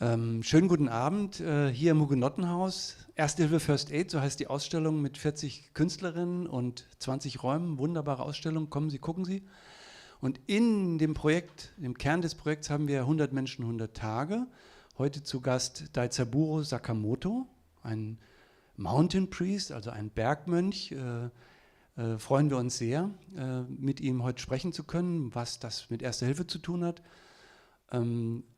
Schönen guten Abend hier im Hugenottenhaus. Erste Hilfe First Aid, so heißt die Ausstellung mit 40 Künstlerinnen und 20 Räumen. Wunderbare Ausstellung. Kommen Sie, gucken Sie. Und in dem Projekt, im Kern des Projekts haben wir 100 Menschen, 100 Tage. Heute zu Gast Daizaburo Sakamoto, ein Mountain Priest, also ein Bergmönch. Freuen wir uns sehr, mit ihm heute sprechen zu können, was das mit Erster Hilfe zu tun hat.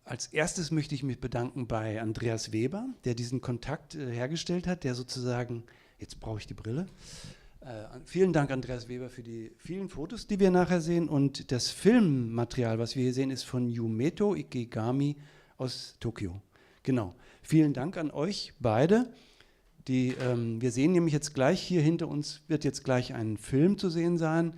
Als erstes möchte ich mich bedanken bei Andreas Weber, der diesen Kontakt hergestellt hat, der sozusagen, jetzt brauche ich die Brille, vielen Dank Andreas Weber für die vielen Fotos, die wir nachher sehen, und das Filmmaterial, was wir hier sehen, ist von Yumeto Ikegami aus Tokio. Genau, vielen Dank an euch beide. Wir sehen nämlich jetzt gleich, hier hinter uns wird jetzt gleich ein Film zu sehen sein.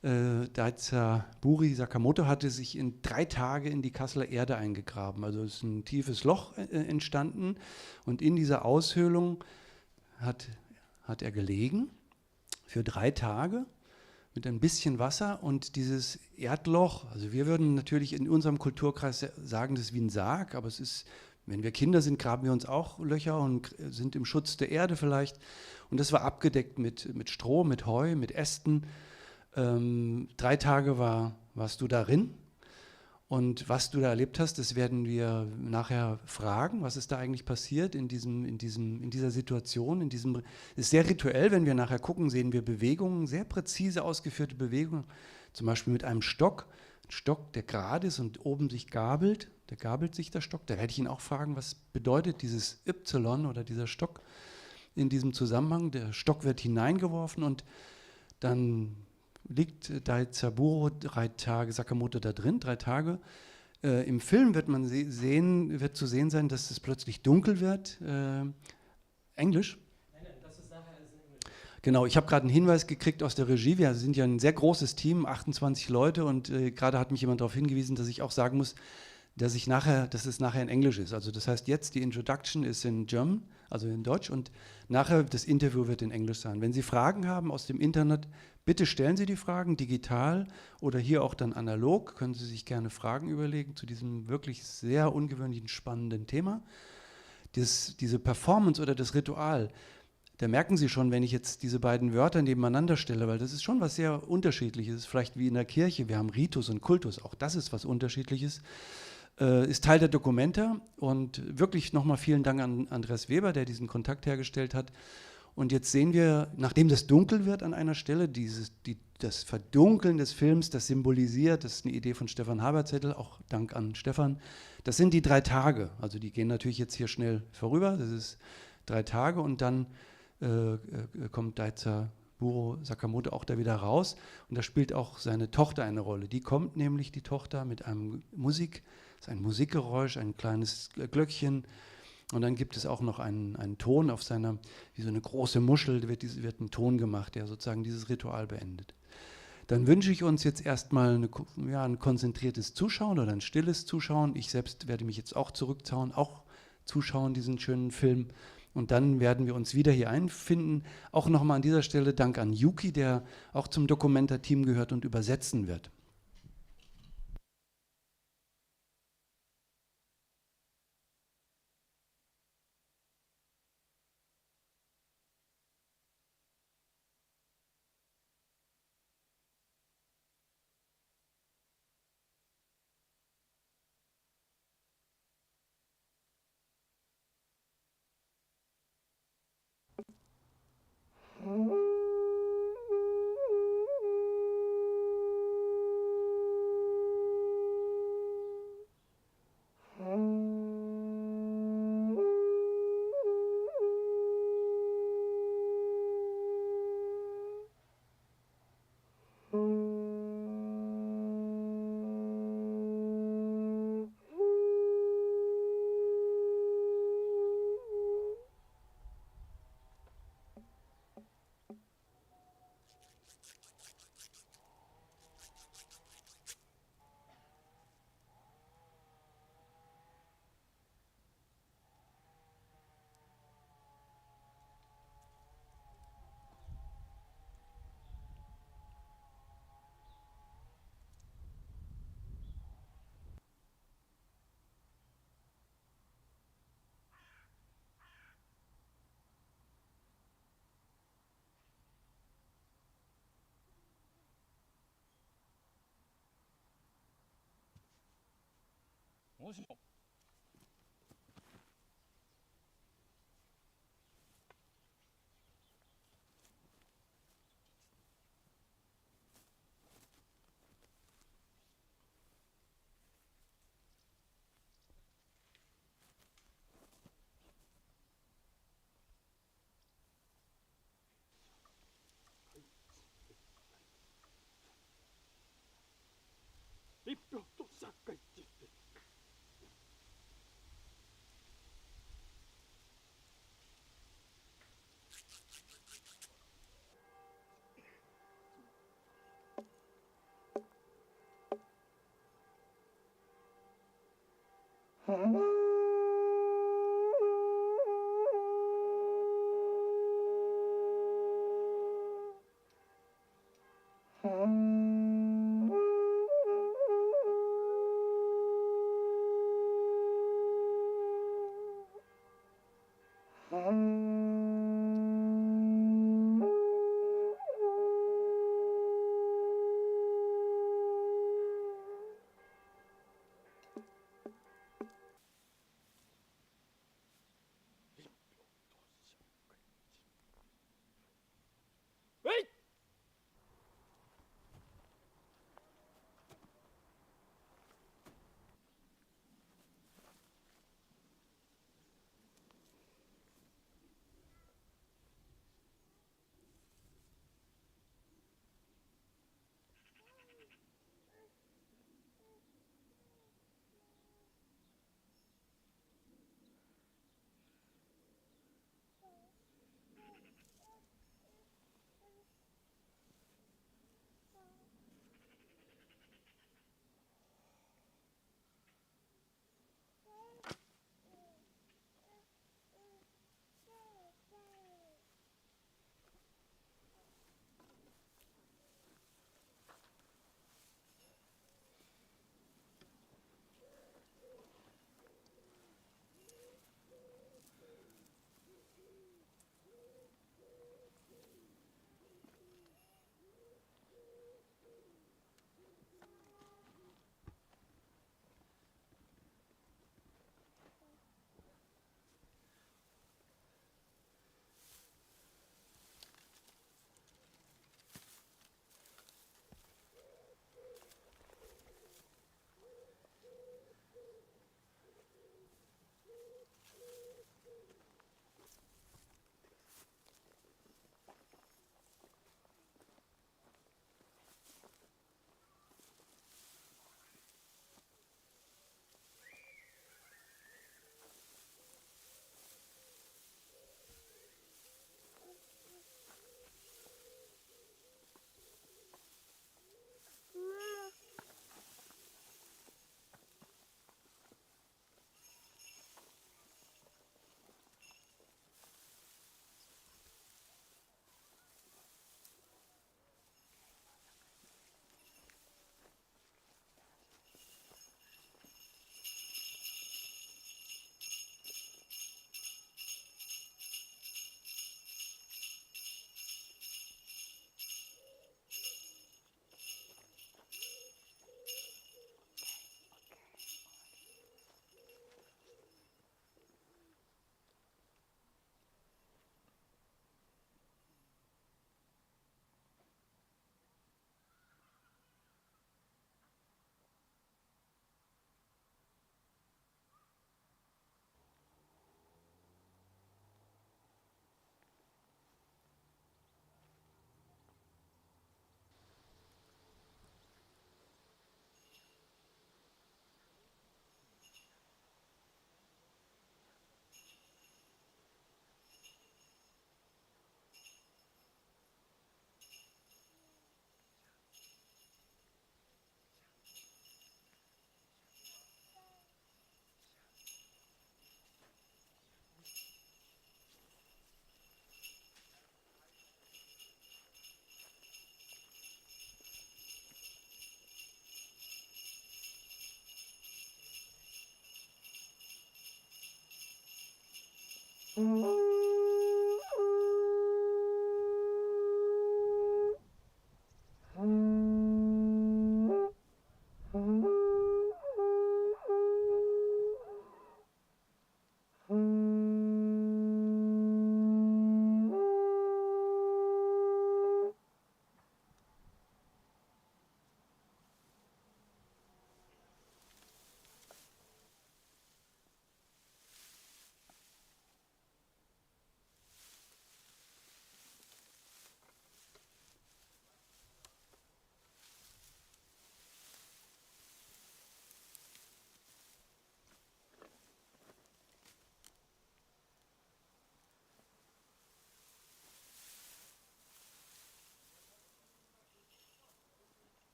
Daizaburo Sakamoto hatte sich in 3 Tage in die Kasseler Erde eingegraben. Also es ist ein tiefes Loch entstanden und in dieser Aushöhlung hat er gelegen für 3 Tage mit ein bisschen Wasser, und dieses Erdloch, also wir würden natürlich in unserem Kulturkreis sagen, das ist wie ein Sarg, aber es ist, wenn wir Kinder sind, graben wir uns auch Löcher und sind im Schutz der Erde vielleicht. Und das war abgedeckt mit Stroh, mit Heu, mit Ästen. 3 Tage warst du darin, und was du da erlebt hast, das werden wir nachher fragen, was ist da eigentlich passiert in dieser Situation. Es ist sehr rituell, wenn wir nachher gucken, sehen wir Bewegungen, sehr präzise ausgeführte Bewegungen, zum Beispiel mit einem Stock, ein Stock, der gerade ist und oben sich gabelt, der gabelt sich der Stock. Da werde ich ihn auch fragen, was bedeutet dieses Y oder dieser Stock in diesem Zusammenhang. Der Stock wird hineingeworfen und dann liegt Daizaburo 3 Tage, Sakamoto da drin, 3 Tage. Im Film wird zu sehen sein, dass es plötzlich dunkel wird. Englisch? Nein, das ist nachher alles in Englisch. Genau, ich habe gerade einen Hinweis gekriegt aus der Regie. Wir sind ja ein sehr großes Team, 28 Leute, und gerade hat mich jemand darauf hingewiesen, dass ich auch sagen muss, dass es nachher in Englisch ist. Also das heißt, jetzt die Introduction ist in German, also in Deutsch, und nachher das Interview wird in Englisch sein. Wenn Sie Fragen haben aus dem Internet, bitte stellen Sie die Fragen digital oder hier auch dann analog. Können Sie sich gerne Fragen überlegen zu diesem wirklich sehr ungewöhnlichen, spannenden Thema. Diese Performance oder das Ritual, da merken Sie schon, wenn ich jetzt diese beiden Wörter nebeneinander stelle, weil das ist schon was sehr Unterschiedliches, vielleicht wie in der Kirche. Wir haben Ritus und Kultus, auch das ist was Unterschiedliches. Ist Teil der Documenta, und wirklich nochmal vielen Dank an Andreas Weber, der diesen Kontakt hergestellt hat. Und jetzt sehen wir, nachdem das dunkel wird an einer Stelle, das Verdunkeln des Films, das symbolisiert, das ist eine Idee von Stefan Haberzettel, auch Dank an Stefan, das sind die 3 Tage. Also die gehen natürlich jetzt hier schnell vorüber, das ist 3 Tage, und dann kommt Daizaburo Sakamoto auch da wieder raus, und da spielt auch seine Tochter eine Rolle. Die kommt nämlich, die Tochter, mit einem das ist ein Musikgeräusch, ein kleines Glöckchen, und dann gibt es auch noch einen Ton auf seiner, wie so eine große Muschel, wird ein Ton gemacht, der sozusagen dieses Ritual beendet. Dann wünsche ich uns jetzt erstmal ein konzentriertes Zuschauen oder ein stilles Zuschauen. Ich selbst werde mich jetzt auch zuschauen, diesen schönen Film. Und dann werden wir uns wieder hier einfinden. Auch nochmal an dieser Stelle Dank an Yuki, der auch zum Documenta-Team gehört und übersetzen wird.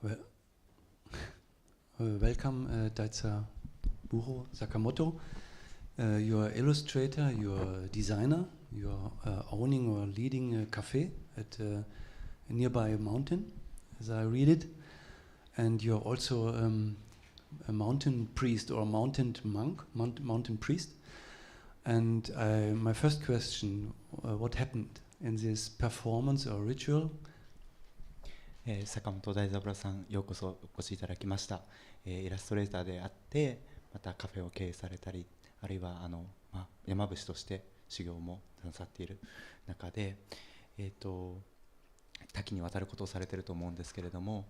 Well, welcome, Daizaburo Sakamoto. You're an illustrator, you're a designer, you're owning or leading a cafe at a nearby mountain, as I read it. And you're also a mountain priest or a mountain monk, mountain priest. And my first question, what happened in this performance or ritual? 坂本大三郎さん、ようこそお越しいただきました。イラストレーターであって、またカフェを経営されたり、あるいは山伏として修行もなさっている中で、多岐にわたることをされていると思うんですけれども、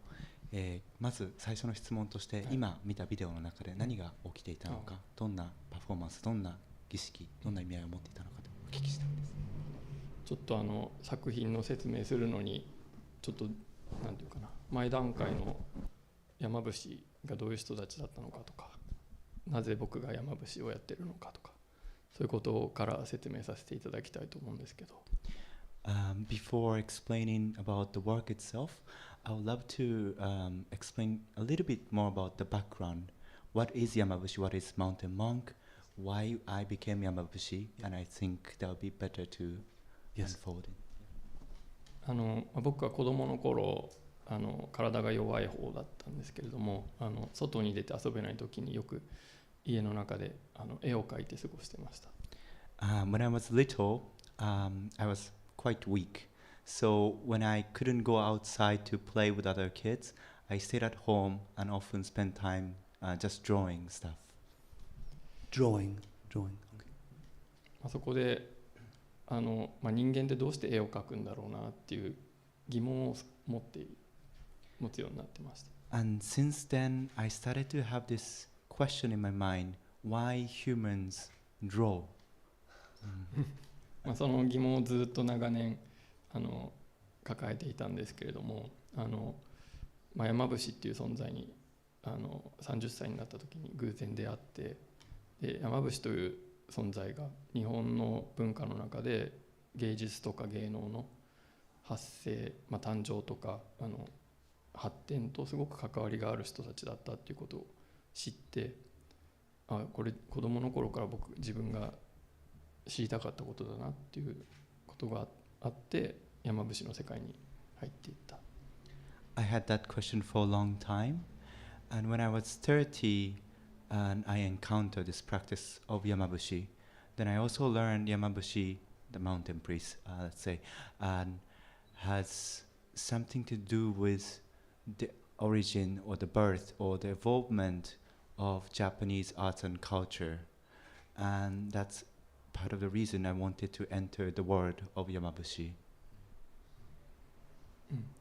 まず最初の質問として、今見たビデオの中で何が起きていたのか、どんなパフォーマンス、どんな儀式、どんな意味合いを持っていたのかとお聞きしたいです。ちょっと作品の説明するのにちょっとなんていうかな、前段階の山伏がどういう人たちだったのかとか、なぜ僕が山伏をやってるのかとか、そういうことから説明させていただきたいと思うんですけど。Before explaining about the work itself, I would love to explain a little bit more about the background. What is Yamabushi? What is Mountain Monk? Why I became Yamabushi? And I think that would be better to unfold it. 僕は子供の頃体が弱い方だったんですけれども、外に出て遊べない時によく家の中で絵を描いて過ごしてました。When I was little, I was quite weak. So when I couldn't go outside to play with other kids, I stayed at home and often spent time just drawing stuff. Drawing. Okay. そこで人間ってどうして絵を描くんだろうなっていう疑問を持つようになってました。And since then, I started to have this question in my mind: Why humans draw? その疑問をずっと長年抱えていたんですけれども、山伏っていう存在に30歳になった時に偶然出会って、で山伏という存在が日本の文化の中で芸術とか芸能の発生、誕生とか発展とすごく関わりがある人たちだったっていうことを知って、これ子供の頃から自分が知りたかったことだなっていうことがあって山伏の世界に入っていった。I had that question for a long time, and when I was 30 and I encountered this practice of Yamabushi, then I also learned Yamabushi, the mountain priest, let's say, and has something to do with the origin or the birth or the evolvement of Japanese arts and culture, and that's part of the reason I wanted to enter the world of Yamabushi.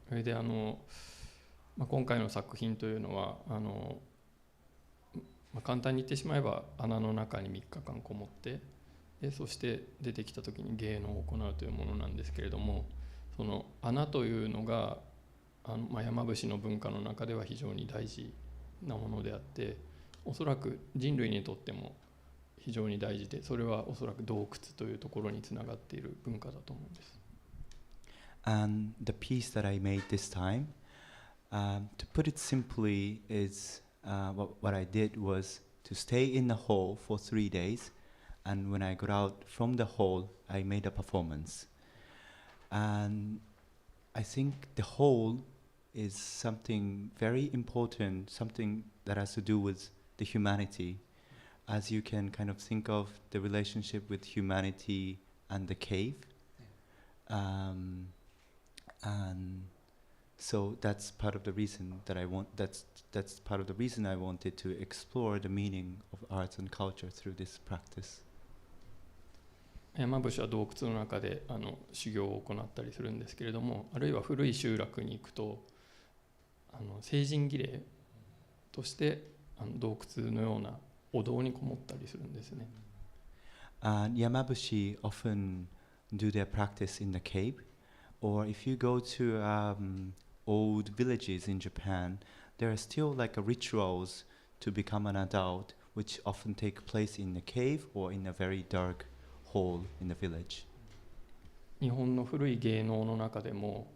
それで今回の作品というのは簡単に言ってしまえば穴の中に3日間こもって、でそして出てきた時に芸能を行うというものなんですけれども、その穴というのが山伏の文化の中では非常に大事なものであって、おそらく人類にとっても非常に大事で、それはおそらく洞窟というところにつながっている文化だと思うんです。And the piece that I made this time, to put it simply, is what I did was to stay in the hall for 3 days, and when I got out from the hall, I made a performance. And I think the hall is something very important, something that has to do with the humanity, as you can kind of think of the relationship with humanity and the cave. And so that's part of the reason that that's part of the reason I wanted to explore the meaning of arts and culture through this practice. 山伏は洞窟の中で修行を行ったりするんですけれども、あるいは古い集落に行くと成人儀礼として洞窟のようなお堂にこもったりするんですね。Yamabushi often do their practice in the cave, Or if you go to old villages in Japan, there are still like rituals to become an adult, which often take place in a cave or in a very dark hole in the village. 日本の古い芸能の中でも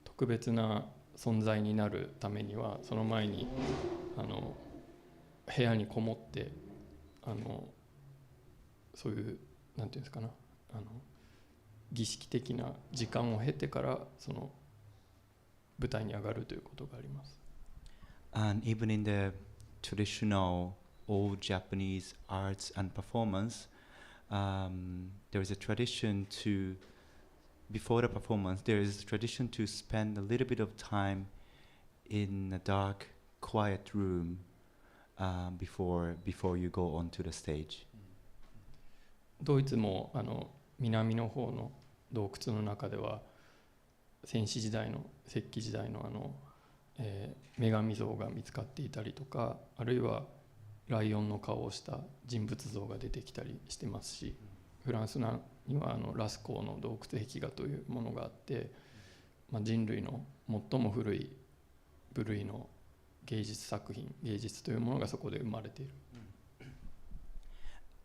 特別な存在になるためにはその前に部屋にこもってそういうなんていうんですかな儀式的な時間を経てからその舞台に上がるということがあります。And even in the traditional old Japanese arts and performance, there is a tradition to, before the performance, there is a tradition to spend a little bit of time in a dark, quiet room before you go onto the stage. ドイツも南の方の洞窟の中では先史時代の石器時代の女神像が見つかっていたりとか、あるいはライオンの顔をした人物像が出てきたりしてますし、フランスにはラスコーの洞窟壁画というものがあって、人類の最も古い部類の芸術作品、芸術というものがそこで生まれている。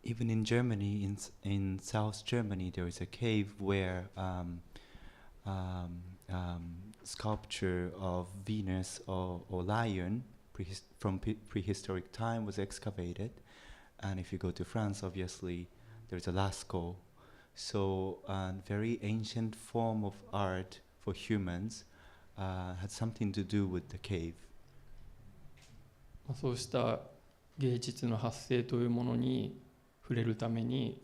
Even in Germany, in South Germany, there is a cave where sculpture of Venus or lion from prehistoric time was excavated. And if you go to France, obviously, there's a Lascaux. So a very ancient form of art for humans had something to do with the cave. そうした芸術の発生というものに触れるために、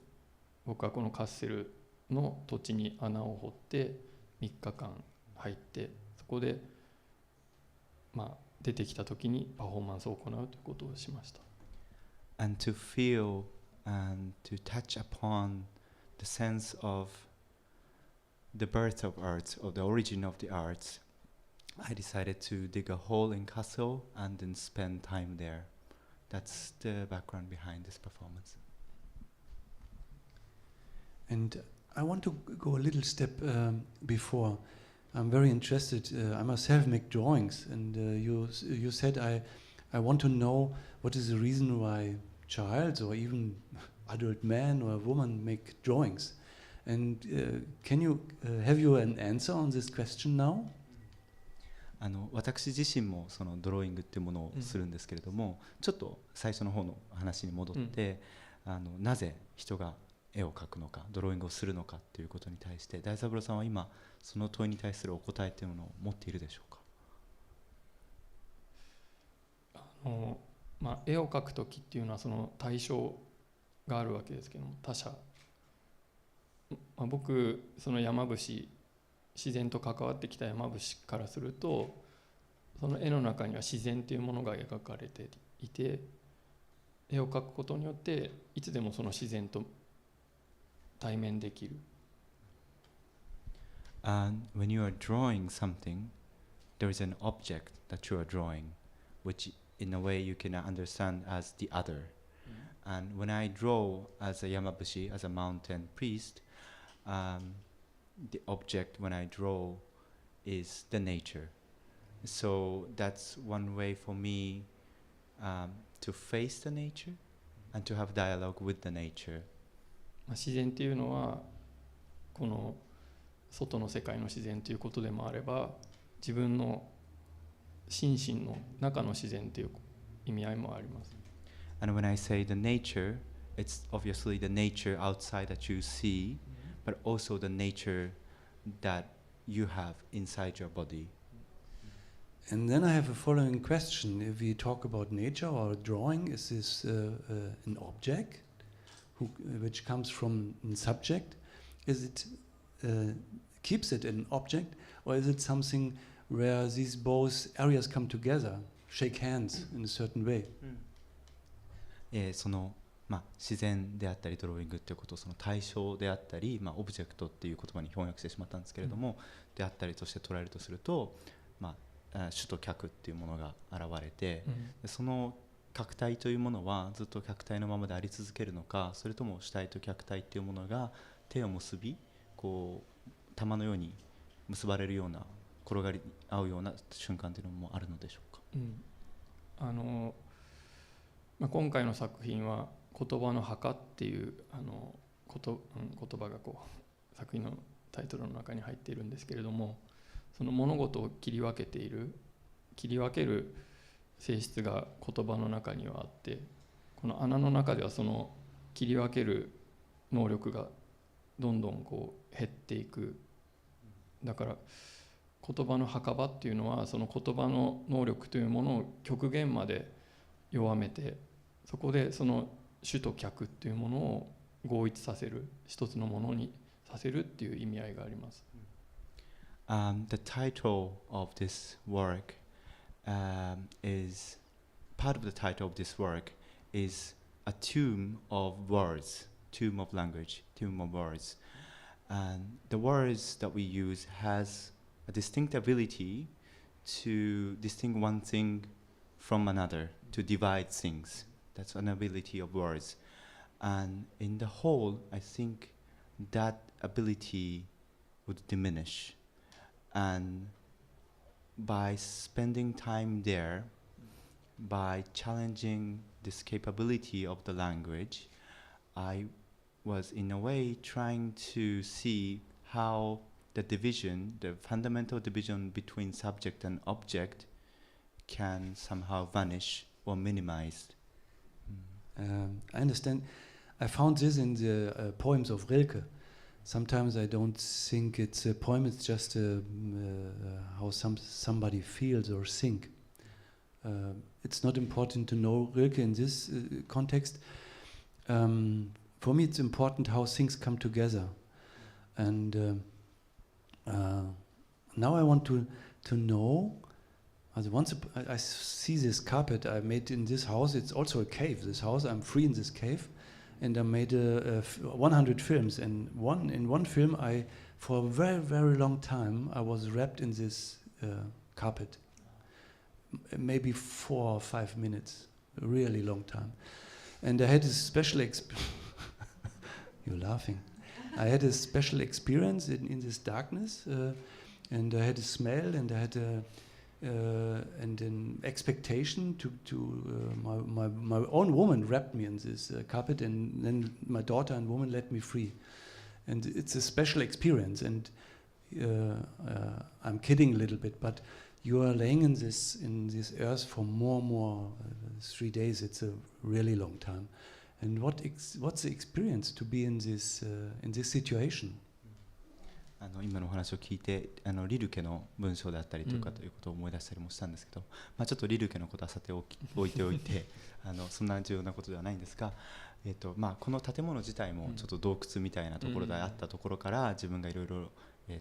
僕はこのカッセルの土地に穴を掘って3日間入って、そこで出てきた時にパフォーマンスを行うということをしました。And to feel and to touch upon the sense of the birth of arts, or the origin of the arts, I decided to dig a hole in Kassel and then spend time there. That's the background behind this performance. And I want to go a little step before. I'm very interested. I myself make drawings, and you said I want to know what is the reason why child or even adult man or woman make drawings. And can you have you an answer on this question now? 私自身もそのドローイングっていうものをするんですけれども、ちょっと最初の方の話に戻って、なぜ人が絵を描くのか、ドローイングをするのかということに対して、大三郎さんは今その問いに対するお答えというものを持っているでしょうか？絵を描くときっていうのはその対象があるわけですけども、他者、僕その山伏、自然と関わってきた山伏からすると、その絵の中には自然というものが描かれていて、絵を描くことによっていつでもその自然と対面できる。And when you are drawing something, there is an object that you are drawing, which in a way you can understand as the other. And when I draw as a Yamabushi, as a mountain priest, the object when I draw is the nature. So that's one way for me to face the nature and to have dialogue with the nature. 自然というのはこの外の世界の自然ということでもあれば、自分の心身の中の自然という意味合いもあります。And when I say the nature, it's obviously the nature outside that you see, but also the nature that you have inside your body. And then I have a following question. If we talk about nature or drawing, is this an object which comes from a subject? Is it keeps it an object, or is it something where these both areas come together, shake hands in a certain way? その自然であったりドローイングっていうことをその対象であったり、オブジェクトっていう言葉に翻訳してしまったんですけれども、であったりとして捉えるとすると、主と客っていうものが現れて、その客体というものはずっと客体のままであり続けるのか、それとも主体と客体っていうものが手を結び、こう玉のように結ばれるような、転がり合うような瞬間というのもあるのでしょうか。今回の作品は言葉の墓っていう言葉が作品のタイトルの中に入っているんですけれども、その物事を切り分ける性質が言葉の中にはあって、この穴の中ではその切り分ける能力がどんどん減っていく。だから言葉の墓場っていうのは、その言葉の能力というものを極限まで弱めて、そこでその主と客っていうものを合一させる、一つのものにさせるっていう意味合いがあります。The title of this work is part of the title of this work is a tomb of words, tomb of language, tomb of words, and the words that we use has a distinct ability to distinguish one thing from another, to divide things. That's an ability of words, and in the whole, I think that ability would diminish, and by spending time there, by challenging this capability of the language, I was in a way trying to see how the division, the fundamental division between subject and object can somehow vanish or minimized. I understand. I found this in the poems of Rilke. Sometimes I don't think it's a poem, it's just how somebody feels or think. It's not important to know Rilke in this context. For me it's important how things come together. And now I want to know, once I see this carpet I made in this house. It's also a cave, this house. I'm free in this cave, and I made 100 films, and in one film for a very, very long time I was wrapped in this carpet, maybe 4 or 5 minutes, a really long time. And I had a special you're laughing. I had a special experience in this darkness, and I had a smell, and I had and an expectation my own woman wrapped me in this carpet, and then my daughter and woman let me free. And it's a special experience, and I'm kidding a little bit, but you are laying in this earth for more 3 days. It's a really long time. And what's the experience to be in this situation? 今のお話を聞いてリルケの文章であったりとかということを思い出したりもしたんですけど、ちょっとリルケのことはさて置いておいてそんな重要なことではないんですが、この建物自体もちょっと洞窟みたいなところであったところから自分がいろいろ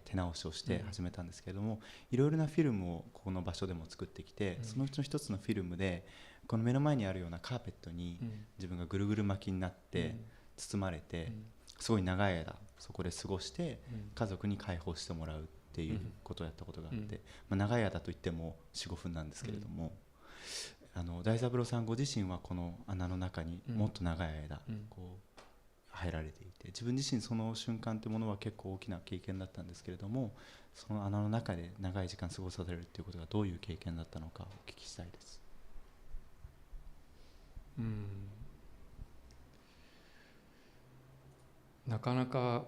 手直しをして始めたんですけれども、いろいろなフィルムをこの場所でも作ってきて、そのうちの一つのフィルムでこの目の前にあるようなカーペットに自分がぐるぐる巻きになって包まれて、すごい長い間そこで過ごして家族に解放してもらうっていうことをやったことがあって、長い間といっても 4,5 分なんですけれども、大三郎さんご自身はこの穴の中にもっと長い間入られていて、自分自身その瞬間というものは結構大きな経験だったんですけれども、その穴の中で長い時間過ごされるということがどういう経験だったのかお聞きしたいです。なかなか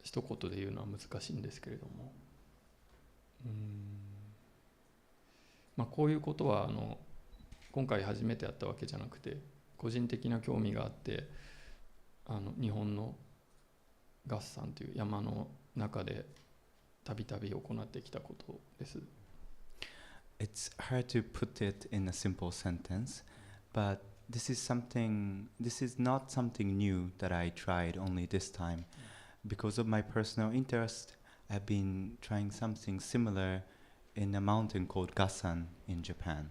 一言で言うのは難しいんですけれども、こういうことは今回初めてやったわけじゃなくて、個人的な興味があって日本の月山という山の中でたびたび行ってきたことです。It's hard to put it in a simple sentence, but this is not something new that I tried only this time. Because of my personal interest, I've been trying something similar in a mountain called Gasan in Japan.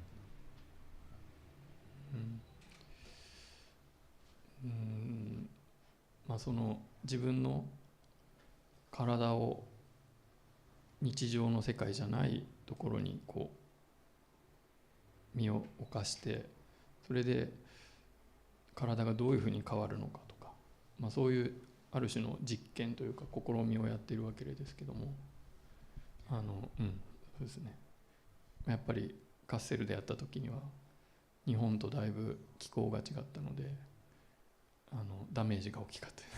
その自分の体を日常の世界じゃないところに身を置かして、それで体がどういうふうに変わるのかとか、そういうある種の実験というか試みをやっているわけですけども、そうですね。やっぱりカッセルでやった時には日本とだいぶ気候が違ったのでダメージが大きかったで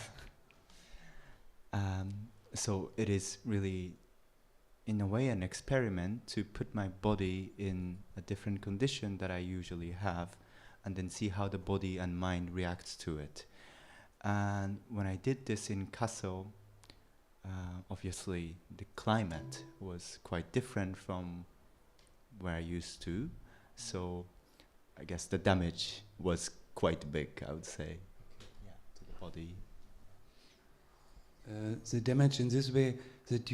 す。So it is really, in a way, an experiment to put my body in a different condition that I usually have, and then see how the body and mind reacts to it. And when I did this in Kassel, obviously the climate was quite different from where I used to, so I guess the damage was quite big, I would say, to the body. The damage in this way that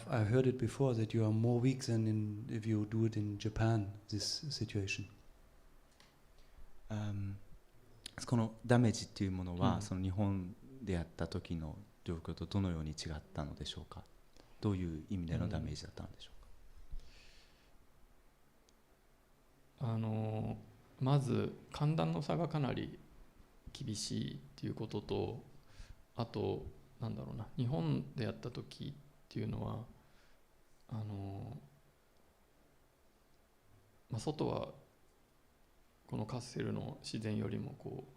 I heard it before, that you are more weak than if you do it in Japan, this situation. このダメージっていうものは、その日本でやった時の状況とどのように違ったのでしょうか。どういう意味でのダメージだったのでしょうか。まず寒暖の差がかなり厳しいっていうことと、あとなんだろうな、日本でやった時っていうのは外はこのカッセルの自然よりもこう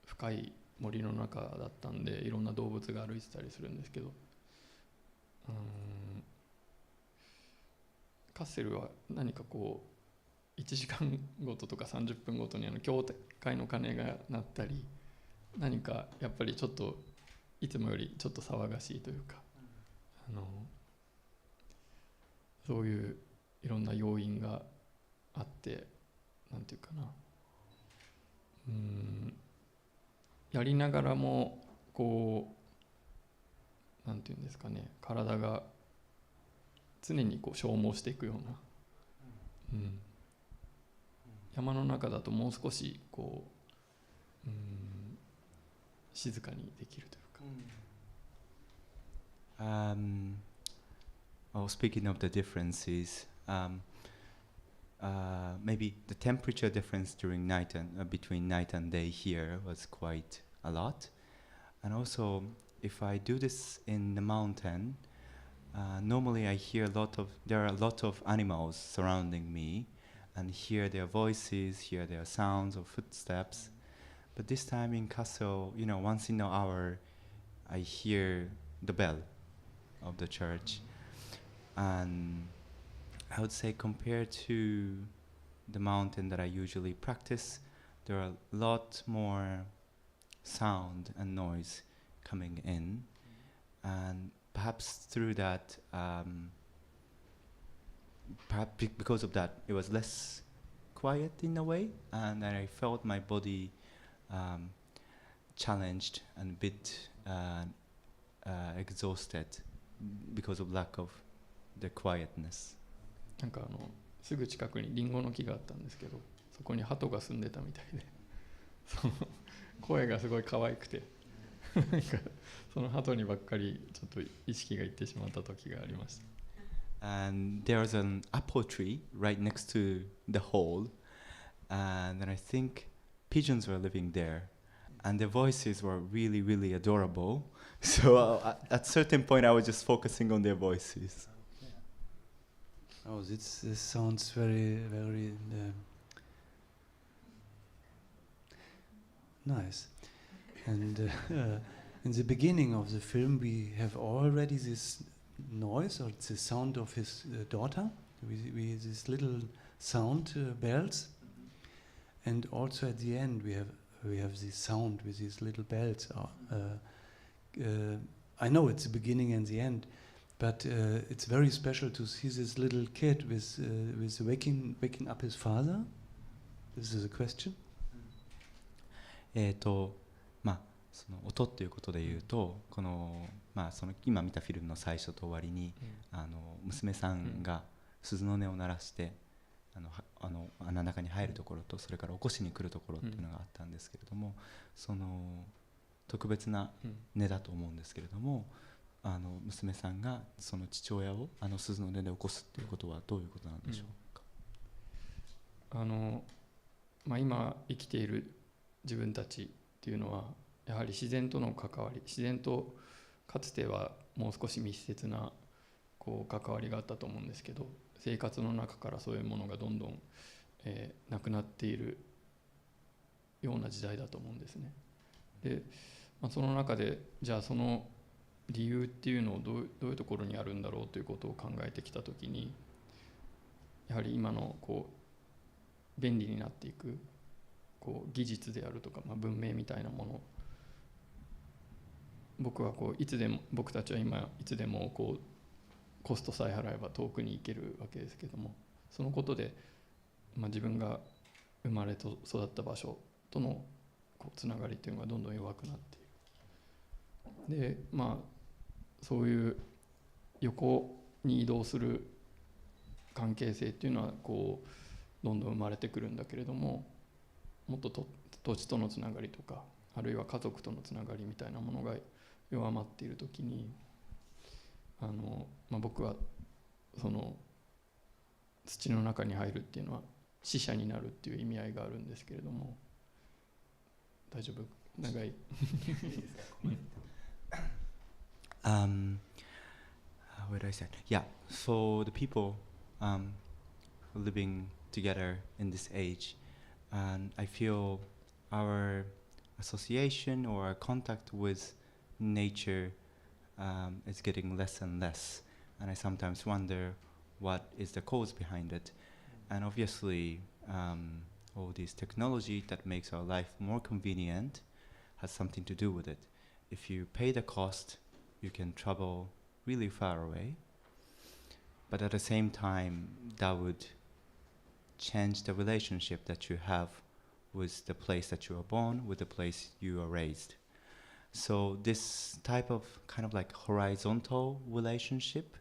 深い森の中だったんで、いろんな動物が歩いてたりするんですけど、カッセルは何かこう1時間ごととか30分ごとに教会の鐘が鳴ったり、何かやっぱりちょっといつもよりちょっと騒がしいというか、そういういろんな要因があって、なんていうかな、やりながらもこうなんていうんですかね、体が常にこう消耗していくような、山の中だともう少しこう、静かにできるというか。Well, speaking of the differences, maybe the temperature difference during night and between night and day here was quite a lot, and also if I do this in the mountain, normally I hear there are a lot of animals surrounding me, and hear their voices, hear their sounds of footsteps. But this time in Kassel, once in an hour, I hear the bell of the church, and I would say compared to the mountain that I usually practice, there are a lot more sound and noise coming in, and perhaps through that, perhaps because of that, it was less quiet in a way, and I felt my body challenged and a bit exhausted because of lack of the quietness. なんかすぐ近くにリンゴの木があったんですけど、そこに鳩が住んでたみたいで、その声がすごい可愛くて、なんかその鳩にばっかりちょっと意識がいってしまった時がありました。And there was an apple tree right next to the hole, and then I think pigeons were living there, and their voices were really, really adorable. So at certain point, I was just focusing on their voices. Oh, this sounds very, very nice. And in the beginning of the film, we have already this noise or the sound of his daughter. We this little sound bells, and also at the end we have this sound with these little bells. I know it's the beginning and the end, but it's very special to see this little kid with waking up his father. This is a question. その音っていうことで言うと、その今見たフィルムの最初と終わりに、娘さんが鈴の音を鳴らして穴の中に入るところと、それから起こしに来るところっていうのがあったんですけれども、その特別な音だと思うんですけれども、娘さんがその父親を鈴の音で起こすっていうことはどういうことなんでしょうか。今生きている自分たちっていうのはやはり自然との関わり、自然とかつてはもう少し密接なこう関わりがあったと思うんですけど、生活の中からそういうものがどんどん、なくなっているような時代だと思うんですね。で、その中でじゃあその理由っていうのをどういうところにあるんだろうということを考えてきたときに、やはり今のこう便利になっていくこう技術であるとか、文明みたいなもの、僕たちは今いつでもこうコストさえ払えば遠くに行けるわけですけども、そのことで、自分が生まれと育った場所とのこうつながりというのがどんどん弱くなっている。で、そういう横に移動する関係性っていうのはこうどんどん生まれてくるんだけれども、もっと土地とのつながりとか、あるいは家族とのつながりみたいなものが弱まっているときに、僕はその土の中に入るっていうのは死者になるっていう意味合いがあるんですけれども、大丈夫？長いWhere do I say? Yeah, so the people living together in this age, and I feel our association or our contact with nature is getting less and less, and I sometimes wonder what is the cause behind it. And obviously, all this technology that makes our life more convenient has something to do with it. If you pay the cost, you can travel really far away, but at the same time, that would change the relationship that you have with the place that you were born, with the place you were raised. So this type of kind of like horizontal relationship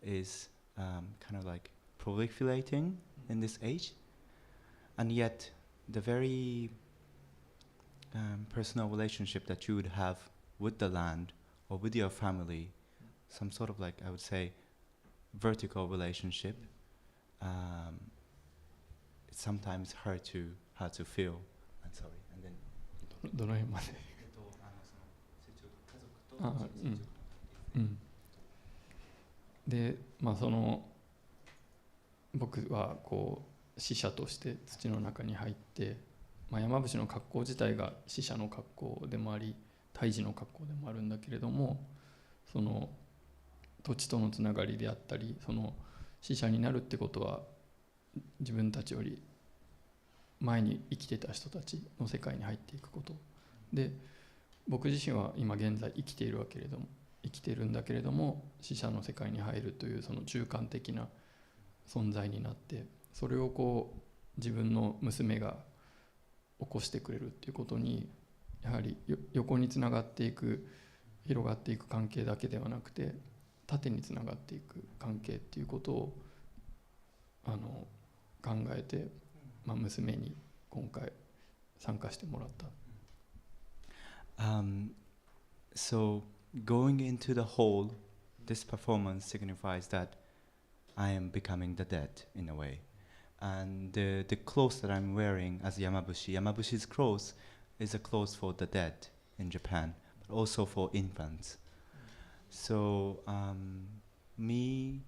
is kind of like proliferating in this age, and yet the very personal relationship that you would have with the land or with your family, some sort of like, I would say, vertical relationship, it's sometimes hard to feel. I'm sorry. And then どの辺までで、その僕はこう死者として土の中に入って、山伏の格好自体が死者の格好でもあり胎児の格好でもあるんだけれども、その土地とのつながりであったり、その死者になるってことは自分たちより前に生きてた人たちの世界に入っていくことで、僕自身は今現在生きているんだけれども、死者の世界に入るというその中間的な存在になって、それをこう自分の娘が起こしてくれるっていうことに、やはり横につながっていく、広がっていく関係だけではなくて、縦につながっていく関係っていうことを考えて、娘に今回参加してもらった。So going into the whole, this performance signifies that I am becoming the dead in a way. And the clothes that I'm wearing as Yamabushi's clothes is a clothes for the dead in Japan, but also for infants. So me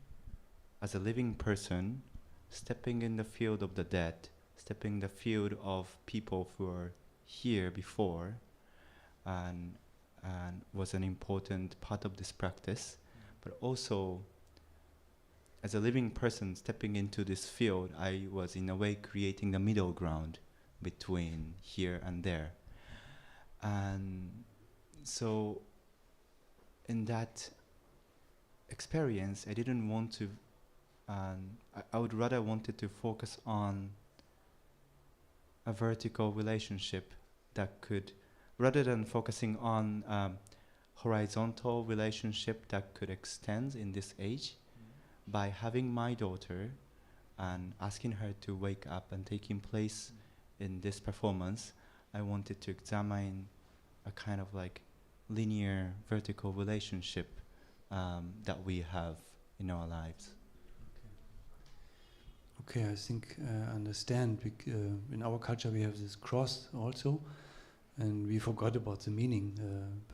as a living person, stepping in the field of the dead, stepping in the field of people who were here before, and was an important part of this practice, but also as a living person stepping into this field, I was in a way creating the middle ground between here and there. And so in that experience, I didn't want to, I would rather wanted to focus on a vertical relationship that could, rather than focusing on horizontal relationship that could extend in this age, by having my daughter and asking her to wake up and taking place in this performance, I wanted to examine a kind of like linear vertical relationship that we have in our lives. Okay, I think I understand. In our culture we have this cross also, and we forgot about the meaning.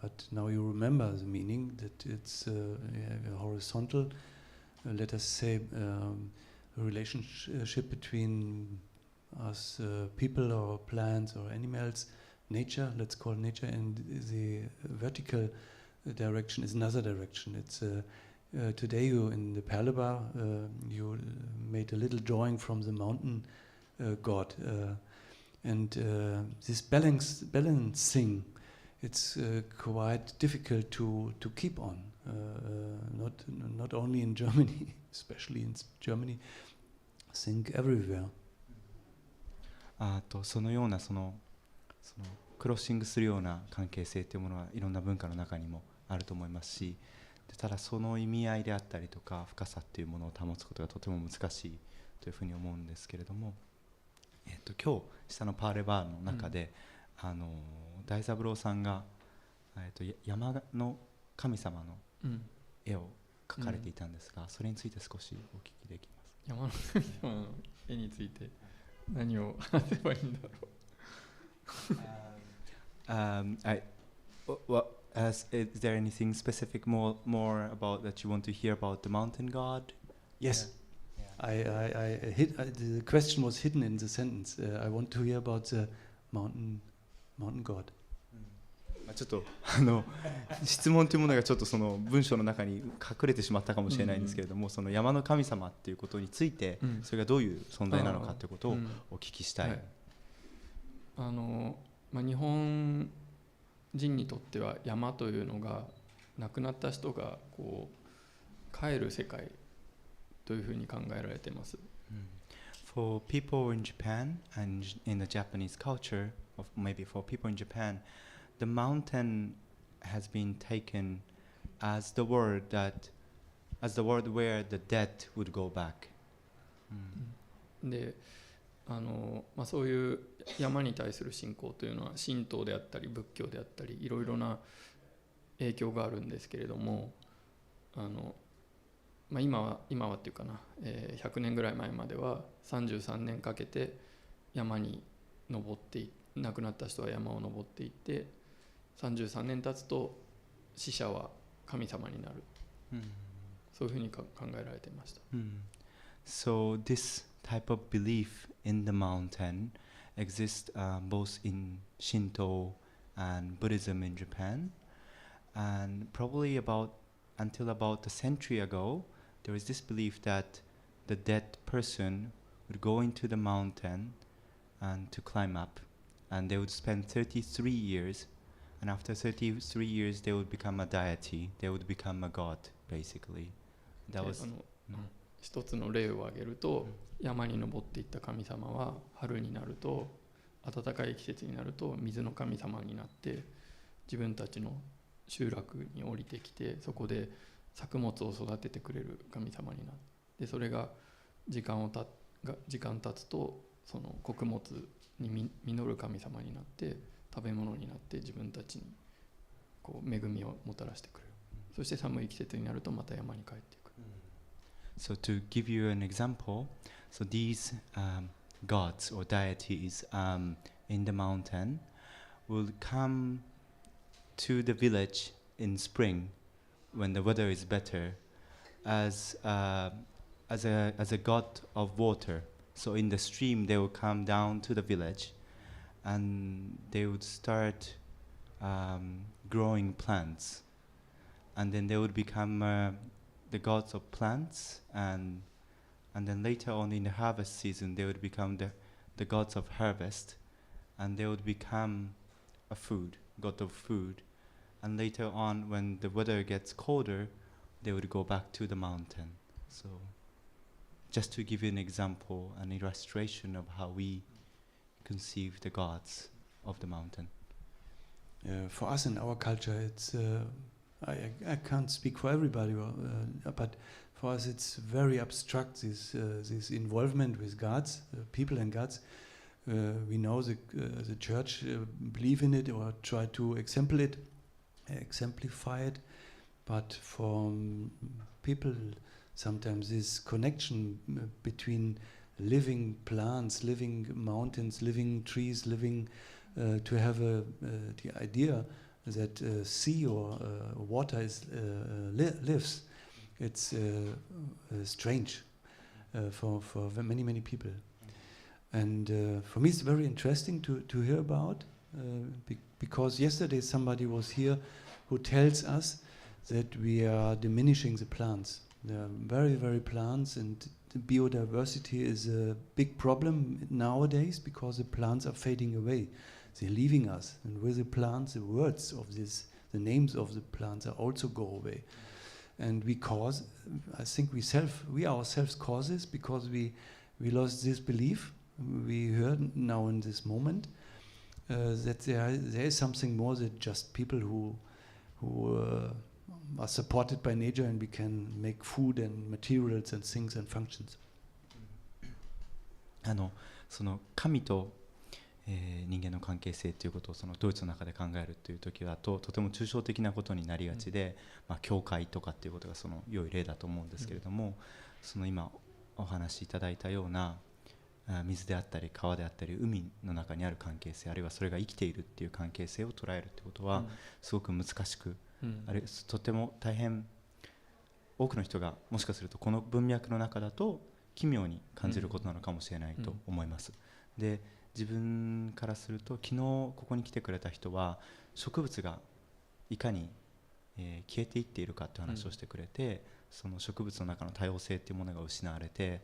But now you remember the meaning, that it's horizontal, let us say, a relationship between us people or plants or animals, nature, let's call nature, and the vertical direction is another direction. It's today you in the Perlebar you made a little drawing from the mountain god, and this balancing, it's quite difficult to keep on, not only in Germany, especially in Germany, I think everywhere. そのようなそのクロッシングするような関係性というものはいろんな文化の中にもあると思いますし、ただその意味合いであったりとか深さっていうものを保つことがとても難しいというふうに思うんですけれども、今日下のパーレバーの中で、大三郎さんが、山の神様の絵を描かれていたんですが、それについて少しお聞きできます。山の神様の絵について何を話せばいいんだろう。Is there anything specific more about that you want to hear about the mountain god? Yes. The question was hidden in the sentence. I want to hear about the mountain god. ちょっと質問というものがちょっとその文章の中に隠れてしまったかもしれないんですけれども、その山の神様っていうことについて、それがどういう存在なのかということをお聞きしたい。日本人にとっては山というのが亡くなった人がこう帰る世界というふうに考えられています。For people in Japan and in the Japanese culture, or maybe for people in Japan, the mountain has been taken as the world where the dead would go back. で、そういう山に対する信仰というのは神道であったり仏教であったりいろいろな影響があるんですけれども、今はっていうかな、100年ぐらい前までは33年かけて山に登って亡くなった人は山を登っていって33年経つと死者は神様になる、そういうふうに考えられていました。So this type of belief in the mountain exists both in Shinto and Buddhism in Japan, and probably until about a century ago, there was this belief that the dead person would go into the mountain and to climb up, and they would spend 33 years, and after 33 years they would become a deity, they would become a god, basically. That was 一つの例を挙げると、山に登っていった神様は春になると暖かい季節になると水の神様になって自分たちの集落に降りてきてそこで作物を育ててくれる神様になって、それが時間経つとその穀物に実る神様になって食べ物になって自分たちにこう恵みをもたらしてくれる。そして寒い季節になるとまた山に帰っていく。So to give you an example, so these gods or deities in the mountain will come to the village in spring when the weather is better as a god of water. So in the stream they will come down to the village and they would start growing plants, and then they would become the gods of plants, and then later on in the harvest season they would become the gods of harvest, and they would become a god of food, and later on when the weather gets colder they would go back to the mountain. So just to give you an example, an illustration of how we conceive the gods of the mountain. For us in our culture, it's I can't speak for everybody, but for us it's very abstract, this involvement with gods, people and gods. We know the church believe in it or try to exemplify it, but for people sometimes this connection between living plants, living mountains, living trees, living to have the idea that sea or water lives. It's strange for many people. And for me it's very interesting to hear about, because yesterday somebody was here who tells us that we are diminishing the plants. There are very plants, and the biodiversity is a big problem nowadays because the plants are fading away. They're leaving us, and with the plants, the words of this, the names of the plants are also go away. And I think we ourselves cause this because we lost this belief. We heard now in this moment that there is something more than just people who are supported by nature, and we can make food and materials and things and functions. その神と、人間の関係性ということをそのドイツの中で考えるという時だととても抽象的なことになりがちで、教会とかっていうことがその良い例だと思うんですけれども、その今お話しいただいたような水であったり川であったり海の中にある関係性、あるいはそれが生きているっていう関係性を捉えるってことはすごく難しく、あるいはとても大変多くの人がもしかするとこの文脈の中だと奇妙に感じることなのかもしれないと思います。で、自分からすると昨日ここに来てくれた人は植物がいかに、消えていっているかって話をしてくれて、その植物の中の多様性っていうものが失われて、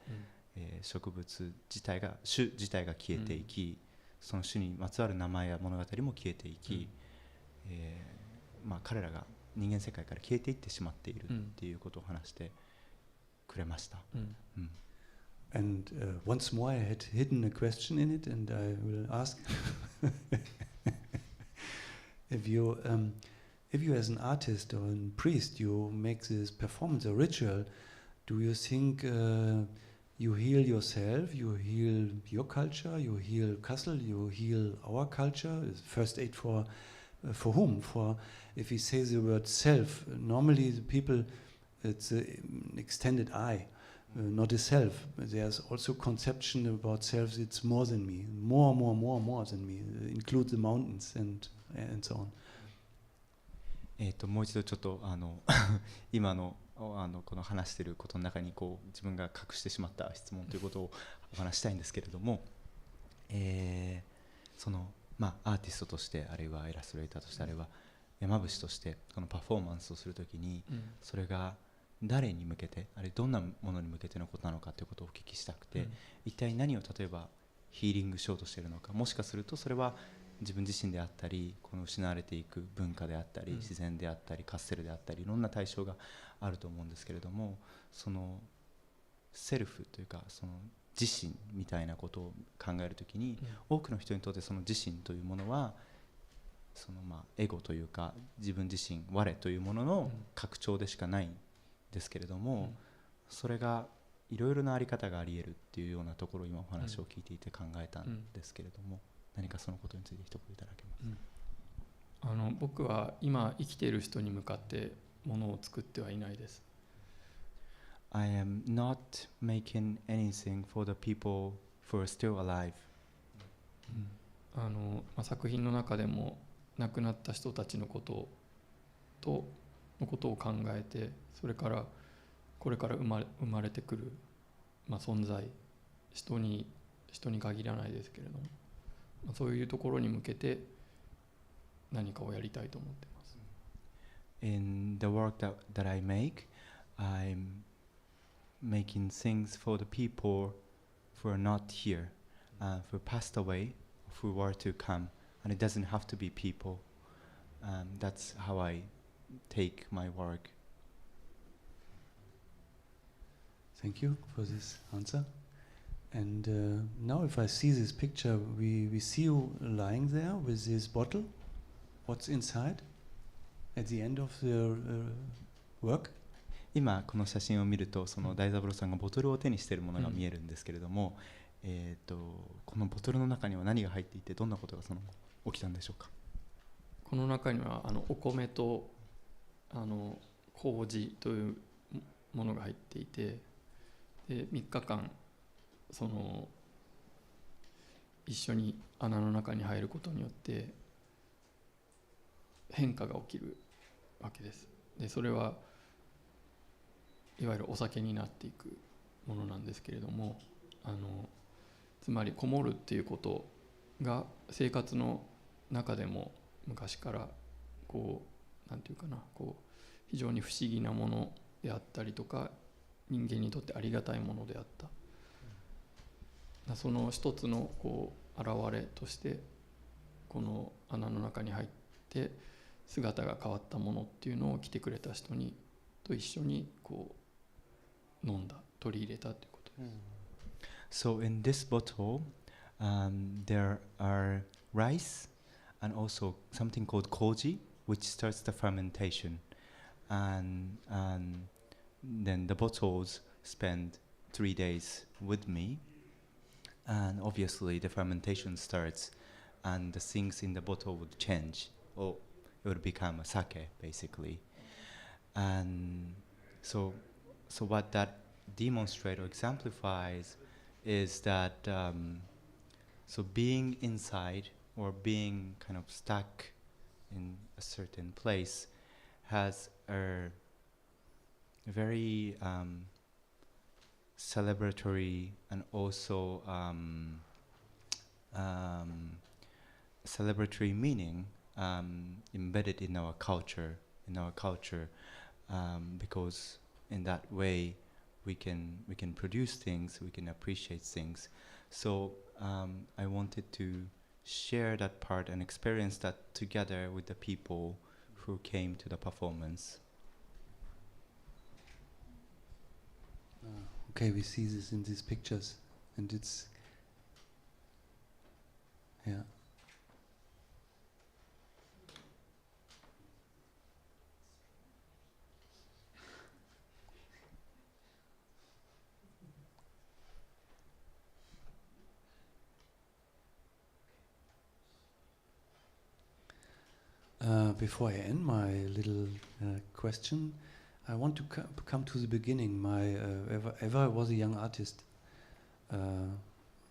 植物自体が種自体が消えていき、その種にまつわる名前や物語も消えていき、彼らが人間世界から消えていってしまっているっていうことを話してくれました。And once more I had hidden a question in it, and I will ask if you as an artist or a priest, you make this performance, a ritual, do you think you heal yourself, you heal your culture, you heal Kassel, you heal our culture? First aid for whom? For, if we say the word self, normally the people, it's an extended I, not a self. There's also conception about self, it's more than me, more than me, include the mountains and so on. もう一度ちょっと今のこの話していることの中にこう自分が隠してしまった質問ということをお話したいんですけれども、そのアーティストとしてあるいはイラストレーターとしてあるいは山伏としてこのパフォーマンスをするときに、それが誰に向けてあるいはどんなものに向けてのことなのかということをお聞きしたくて、一体何を例えばヒーリングしようとしているのか、もしかするとそれは自分自身であったりこの失われていく文化であったり自然であったりカッセルであったりいろんな対象があると思うんですけれども、そのセルフというかその自身みたいなことを考えるときに、多くの人にとってその自身というものはそのエゴというか自分自身我というものの拡張でしかないんですけれども、それがいろいろなあり方があり得るっていうようなところを今お話を聞いていて考えたんですけれども、何かそのことについて一言いただけますか？僕は今生きている人に向かってものを作ってはいないです。I am not making anything for the people who are still alive. 作品の中でも亡くなった人たちのことを考えて、それからこれから生まれてくる、存在、人に限らないですけれども、そういうところに向けて何かをやりたいと思っています。In the work that I make, I'm making things for the people who are not here, who passed away, who were to come, and it doesn't have to be people. That's how I take my work. Thank you for this answer. And now if I see this picture, we see you lying there with this bottle. What's inside at the end of the work? 今この写真を見るとその大三郎さんがボトルを手にしているものが見えるんですけれども、このボトルの中には何が入っていてどんなことがその起きたんでしょうか？この中にはお米と麹というものが入っていて、で3日間その一緒に穴の中に入ることによって変化が起きるわけです。でそれはいわゆるお酒になっていくものなんですけれども、つまりこもるっていうことが生活の中でも昔からこうなんていうかな、こう非常に不思議なものであったりとか、人間にとってありがたいものであった、その一つのこう現れとしてこの穴の中に入って姿が変わったものっていうのを来てくれた人にと一緒にこう飲んだ、取り入れたということです。So in this bottle, there are rice and also something called koji, which starts the fermentation, and then the bottles spend 3 days with me, and obviously the fermentation starts, and the things in the bottle would change, or it would become a sake basically, and so what that demonstrates or exemplifies is that so being inside or being kind of stuck in a certain place has a very celebratory and also celebratory meaning embedded in our culture, because in that way we can produce things, we can appreciate things. So I wanted to share that part and experience that together with the people who came to the performance. Okay, we see this in these pictures, and it's yeah. Before I end my little question, I want to come to the beginning. Ever I was a young artist.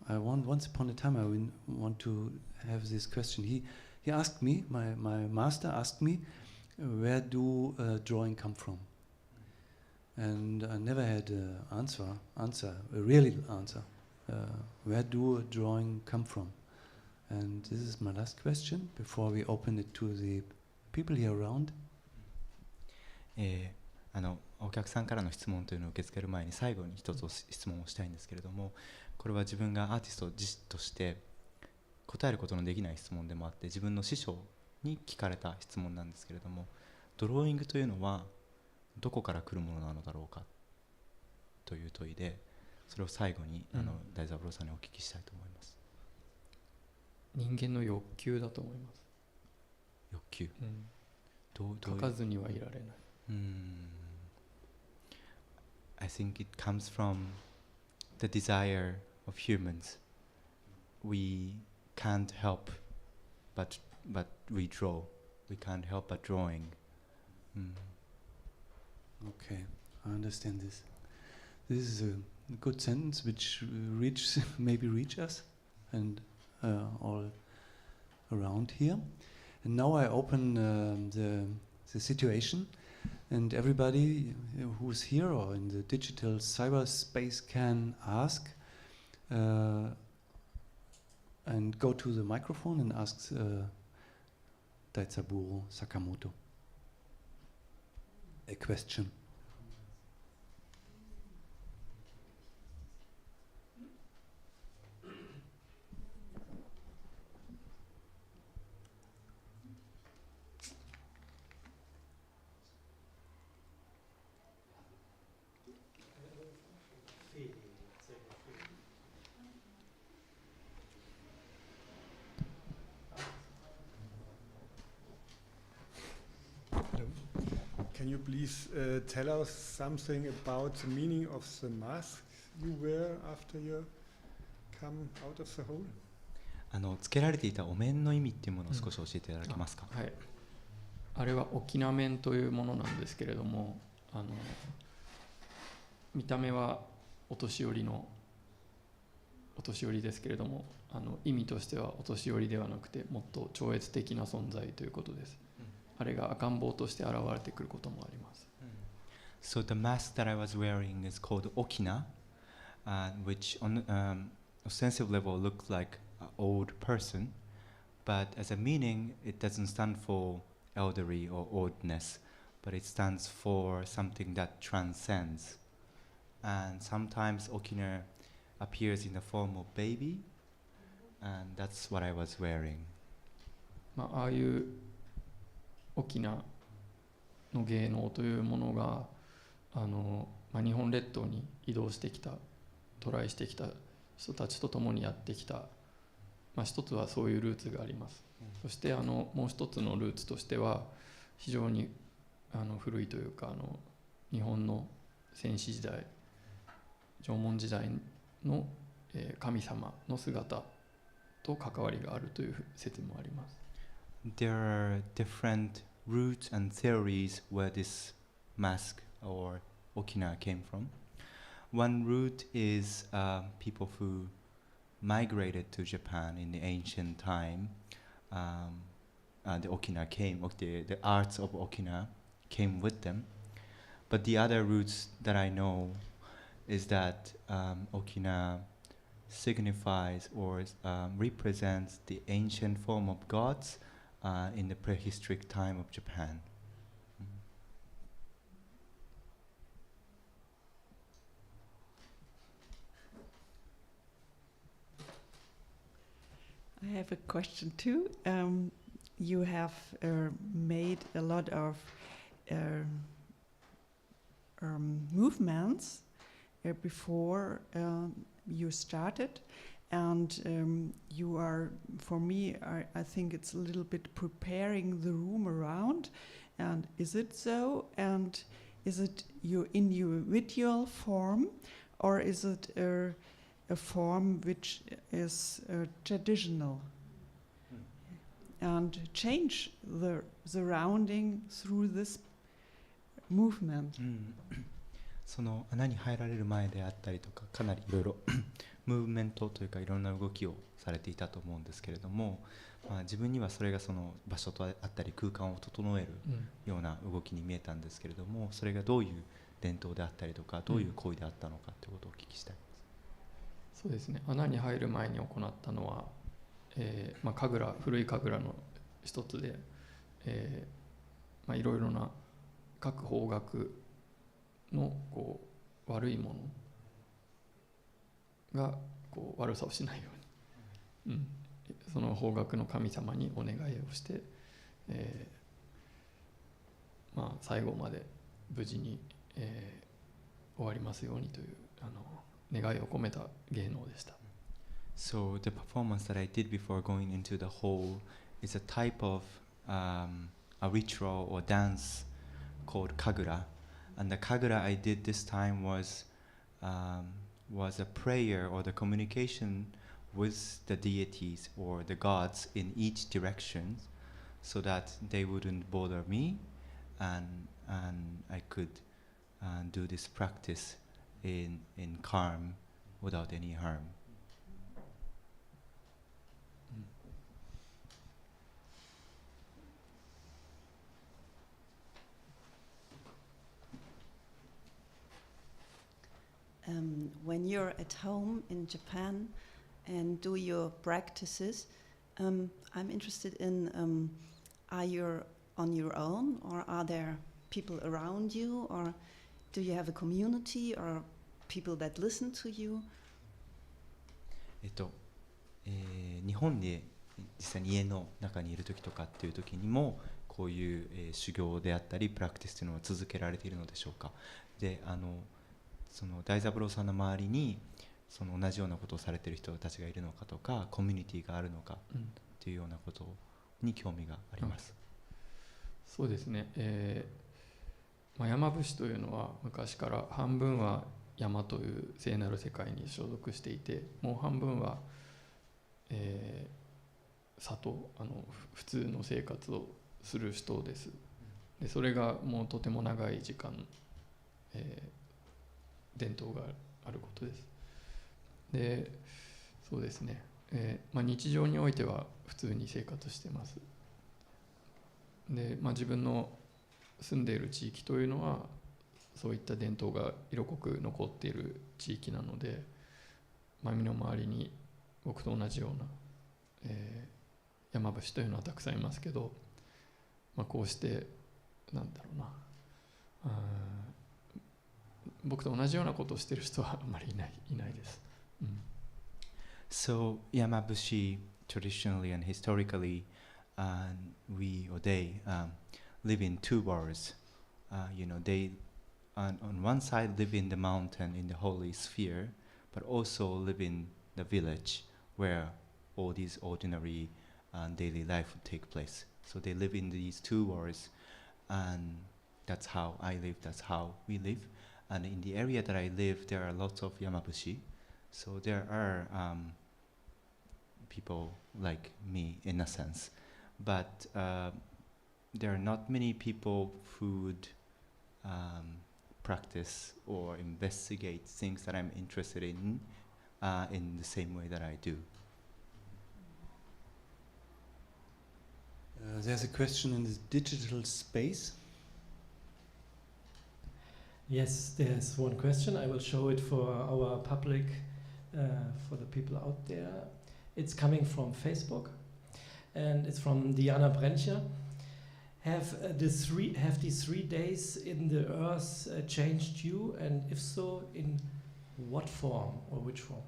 Once upon a time I want to have this question. He asked me, my master asked me, where do drawing come from? And I never had an answer, a real answer. Where do drawing come from? And this is my last question before we open it to the people here around. お客さんからの質問というのを受け付ける前に最後に一つ質問をしたいんですけれども、これは自分がアーティストとして答えることのできない質問でもあって、自分の師匠に聞かれた質問なんですけれども、ドローイングというのはどこから来るものなのだろうかという問いで、それを最後に大三郎さんにお聞きしたいと思います。人間の欲求だと思います。欲求、書かずにはいられない。I think it comes from the desire of humans. We can't help but we draw. We can't help but drawing. Okay, I understand this. This is a good sentence which maybe reach us and all around here. And now I open the situation, and everybody who's here or in the digital cyberspace can ask and go to the microphone and ask Daizaburo Sakamoto a question. Can you please tell us something about the meaning of the mask you wear after you come out of the hole? つけられていたお面の意味っていうものを少し教えていただけますか？はい、あれは沖縄面というものなんですけれども、見た目はお年寄りのお年寄りですけれども、意味としてはお年寄りではなくてもっと超越的な存在ということです。あれが赤ん坊として現れてくることもあります。So the mask that I was wearing is called Okina, which on ostensive level looks like an old person, but as a meaning it doesn't stand for elderly or oldness, but it stands for something that transcends. And sometimes Okina appears in the form of baby, and that's what I was wearing. ああいう沖縄の芸能というものが日本列島に移動してきた、渡来してきた人たちと共にやってきた、一つはそういうルーツがあります。そしてもう一つのルーツとしては非常に古いというか日本の先史時代、縄文時代の神様の姿と関わりがあるという説もあります。There are different roots and theories where this mask or Okina came from. One root is people who migrated to Japan in the ancient time. The Okina came, the arts of Okina came with them. But the other roots that I know is that Okina signifies or represents the ancient form of gods in the prehistoric time of Japan. I have a question too. You have made a lot of movements before you started, and you are, for me, I think it's a little bit preparing the room around. And is it so? And is it your individual form, or is it a form which is traditional, and change the surrounding through this movement? その穴に入られる前であったりとか、かなりいろいろムーブメントというかいろんな動きをされていたと思うんですけれども、自分にはそれがその場所とあったり空間を整えるような動きに見えたんですけれども、それがどういう伝統であったりとかどういう行為であったのかということをお聞きしたいです。そうですね。穴に入る前に行ったのは、神楽、古い神楽の一つで、いろいろな各方角の悪いものが悪さをしないように、その方角の神様にお願いをして、最後まで無事に、終わりますようにという願いを込めた芸能でした。So the performance that I did before going into the hall is a type of a ritual or dance called kagura, and the kagura I did this time was a prayer or the communication with the deities or the gods in each direction, so that they wouldn't bother me, and I could do this practice in calm without any harm. When you're at home in Japan and do your practices, I'm interested in, are you on your own, or are there people around you, or do you have a community or people that listen to you? 日本で実際に家の中にいる時とかっていう時にもこういう、修行であったりプラクティスというのは続けられているのでしょうか。でその大三郎さんの周りにその同じようなことをされている人たちがいるのかとか、コミュニティがあるのかというようなことに興味があります。そうですね、山伏というのは昔から半分は山という聖なる世界に所属していて、もう半分は、里、普通の生活をする人です。でそれがもうとても長い時間、伝統があることです。でそうですね、日常においては普通に生活してます。で、自分の住んでいる地域というのはそういった伝統が色濃く残っている地域なので、身の回りに僕と同じような、山伏というのはたくさんいますけど、こうしてなんだろうな、僕と同じようなことをしている人はあんまりいないです。So Yamabushi traditionally and historically, we or they live in two worlds. They on one side live in the mountain in the holy sphere, but also live in the village where all these ordinary daily life would take place. So they live in these two worlds, and that's how I live, that's how we live. And in the area that I live, there are lots of Yamabushi. So there are people like me in a sense. But there are not many people who would practice or investigate things that I'm interested in the same way that I do. There's a question in the digital space. Yes, there's one question. I will show it for our public, for the people out there. It's coming from Facebook, and it's from Diana Brencher. Have these 3 days in the earth changed you, and if so, in what form or which form?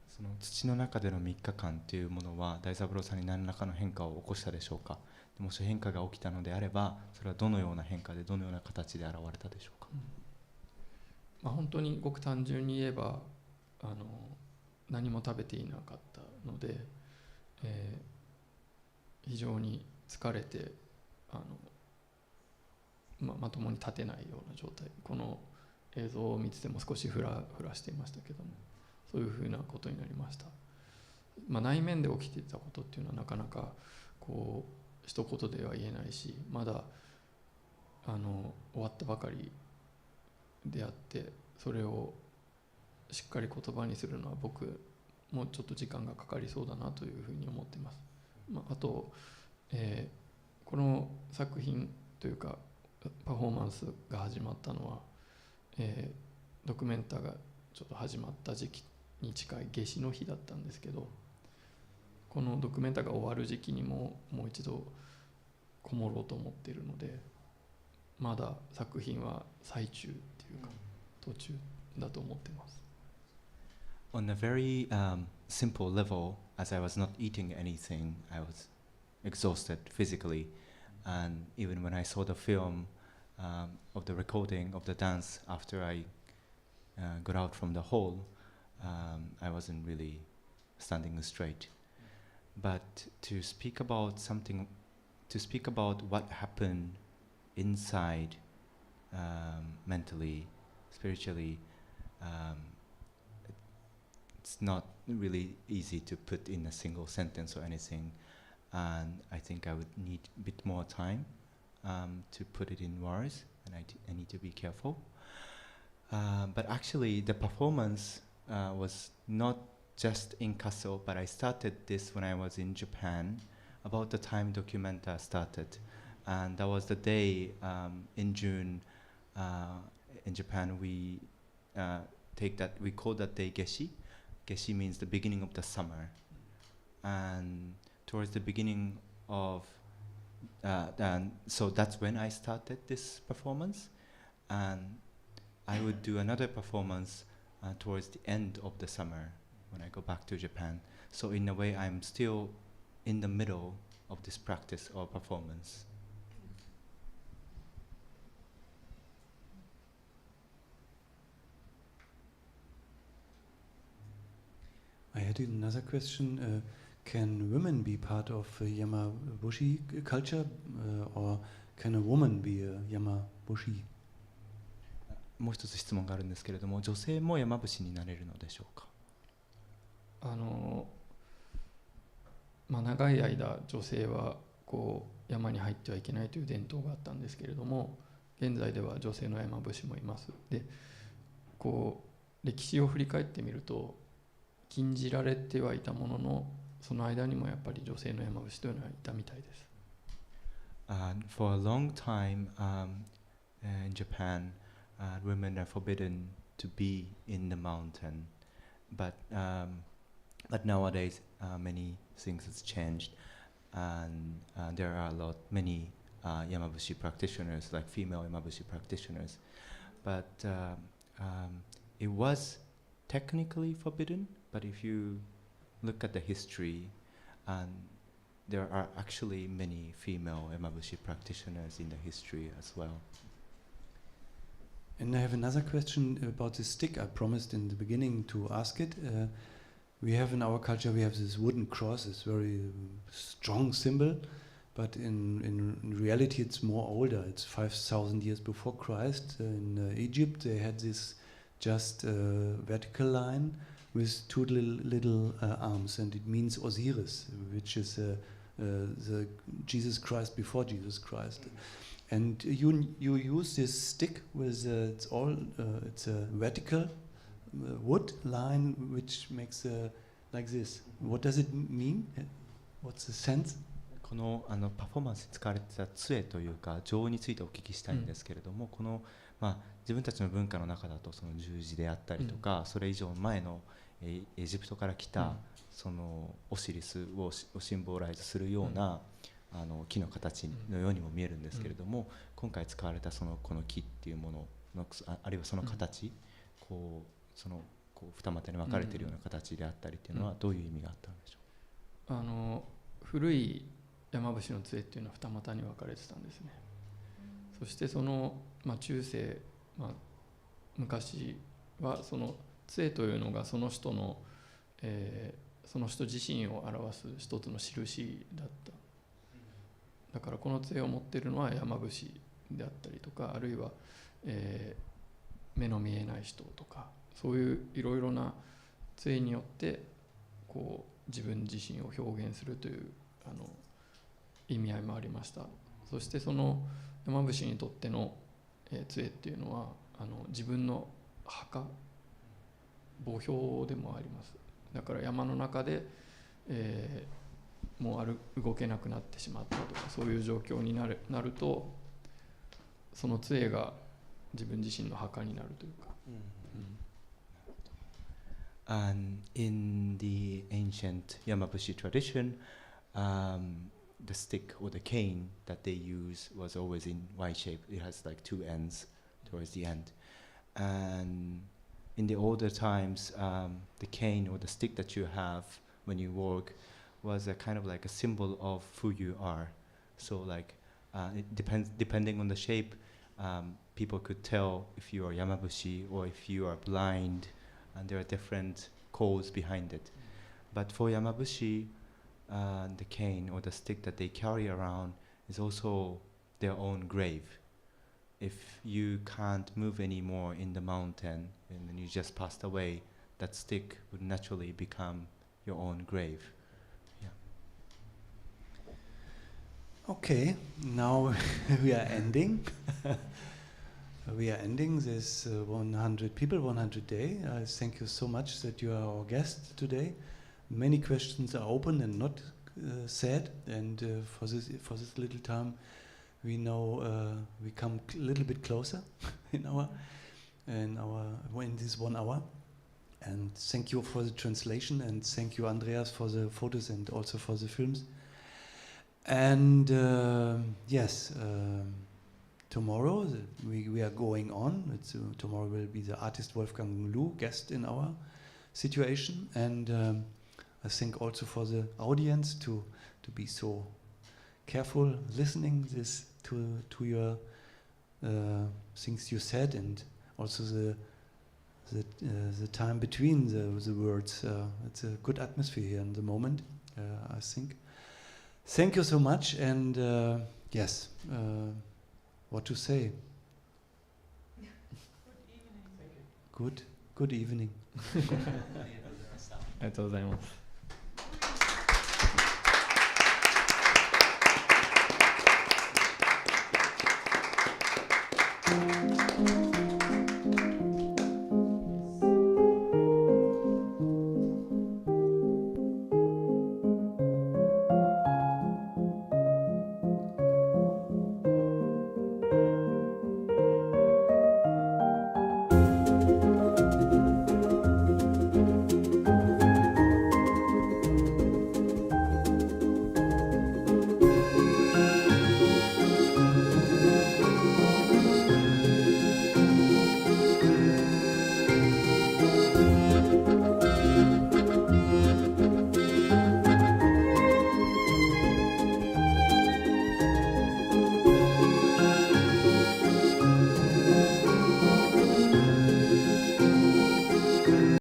その土の中での3日間というものは大三郎さんに何らかの変化を起こしたでしょうか。もし変化が起きたのであれば、それはどのような変化でどのような形で現れたでしょうか。本当にごく単純に言えば何も食べていなかったので、非常に疲れてまともに立てないような状態、この映像を見てても少しふらしていましたけども、そういうふうなことになりました。内面で起きていたことっていうのはなかなかこう一言では言えないし、まだ終わったばかりであって、それをしっかり言葉にするのは僕もうちょっと時間がかかりそうだなというふうに思っています。あと、この作品というかパフォーマンスが始まったのは、ドキュメンタがちょっと始まった時期に近い夏至の日だったんですけど、このドキュメンタが終わる時期にもう一度こもろうと思っているので、まだ作品は最中っていうか途中だと思っています。On a very simple level, as I was not eating anything, I was exhausted physically, and even when I saw the film of the recording of the dance after I got out from the hall, I wasn't really standing straight. But to speak about what happened inside, mentally, spiritually, it's not really easy to put in a single sentence or anything, and I think I would need a bit more time to put it in words, and I need to be careful. But actually the performance was not just in Kassel, but I started this when I was in Japan, about the time Documenta started, and that was the day in June in Japan we call that day Geshi. Geshi means the beginning of the summer, and towards the beginning of so that's when I started this performance, and I would do another performance towards the end of the summer when I go back to Japan. So in a way I'm still in the middle of this practice or performance. I had another question. Can women be part of Yamabushi culture, or can a woman be a Yamabushi? もう一つ質問があるんですけれども、女性も山伏になれるのでしょうか。長い間女性は山に入ってはいけないという伝統があったんですけれども、現在では女性の山伏もいます。で、歴史を振り返ってみると、禁じられてはいたものの、その間にもやっぱり女性の山伏というのはいたみたいです。And for a long time in Japan, women are forbidden to be in the mountain. But nowadays, many things has changed, and there are many Yamabushi practitioners, like female Yamabushi practitioners. But it was technically forbidden. But if you look at the history, there are actually many female Yamabushi practitioners in the history as well. And I have another question about the stick. I promised in the beginning to ask it. We have in our culture, we have this wooden cross, it's very strong symbol, but in reality it's more older. It's 5,000 years before Christ. In Egypt they had this just vertical line with two little arms, and it means Osiris, which is the Jesus Christ before Jesus Christ. And you use this stick with it's a vertical wood line which makes like this. What does it mean? What's the sense? このパフォーマンスに使われていた杖というか杖についてお聞きしたいんですけれども、この自分たちの文化の中だとその十字であったりとか、それ以上前のエジプトから来たそのオシリスをシンボライズするような木の形のようにも見えるんですけれども、今回使われたこの木っていうもののあるいはその形、こう二股に分かれているような形であったりっていうのはどういう意味があったんでしょう？古い山伏の杖っていうのは二股に分かれてたんですね。そしてその、中世、昔はその杖というのがその人の、その人自身を表す一つの印だった。だからこの杖を持っているのは山伏であったりとか、あるいは、目の見えない人とか、そういういろいろな杖によってこう自分自身を表現するという意味合いもありました。そしてその山伏にとっての、杖っていうのは自分の墓、墓標でもあります。だから山の中で、もう動けなくなってしまったとか、そういう状況になると、その杖が自分自身の墓になるというか。And in the ancient Yamabushi tradition, the stick or the cane that they use was always in Y shape. It has like two ends towards the end. And in the older times, the cane or the stick that you have when you walk was a kind of like a symbol of who you are. So like it depending on the shape, people could tell if you are Yamabushi or if you are blind, and there are different codes behind it. But for Yamabushi, the cane or the stick that they carry around is also their own grave. If you can't move anymore in the mountain and then you just passed away, that stick would naturally become your own grave. Yeah. Okay, now we are ending. We are ending this 100 people, 100 day. Thank you so much that you are our guest today. Many questions are open and not said, and for this little time, we know we come a little bit closer in this 1 hour. And thank you for the translation, and thank you, Andreas, for the photos and also for the films. And yes. Tomorrow we are going on. Tomorrow will be the artist Wolfgang Lu, guest in our situation, and I think also for the audience to be so careful listening this to your things you said, and also the time between the words. It's a good atmosphere here in the moment, I think. Thank you so much, and yes. What to say? Good evening. ありがとうございます。